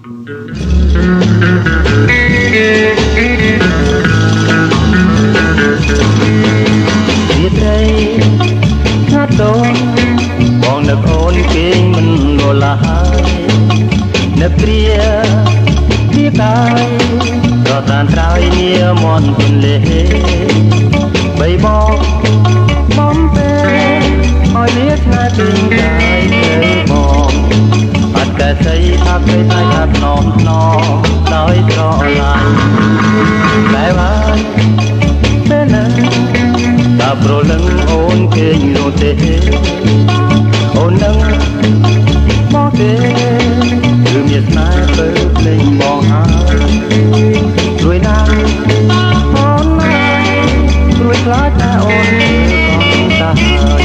ជាត្រីស្ងាត់ដូនបងនឹកអូនគេងមិនលលាហើយនឹកគ្រាជាកាយរត់តានត្រើយនាមន់ទន្លេបីបងបំពេលឲ្យលាឆ្ងាយពីកាយទៅបងអត់កែស្អីថាគេតែថាថ្នមថ្នមដោយស្រឡាញ់តែបានពេលណាតាប្រលឹងអូនគេងនោះទេអូននឹងមកទេគឺមានស្នេហ៍ទៅភ្លេងបងហើយរួយណាស់អូនណារួយខ្លាចតែអូនកំតាហើយ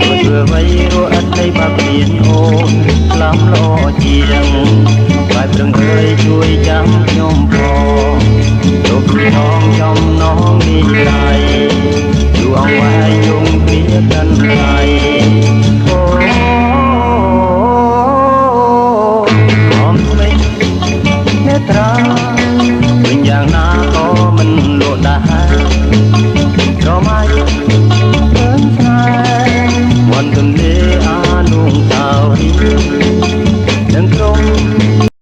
រួយធ្វើអ្វីរួយអត់នៃបាក់មានអូនខ្លាំងល្អជាង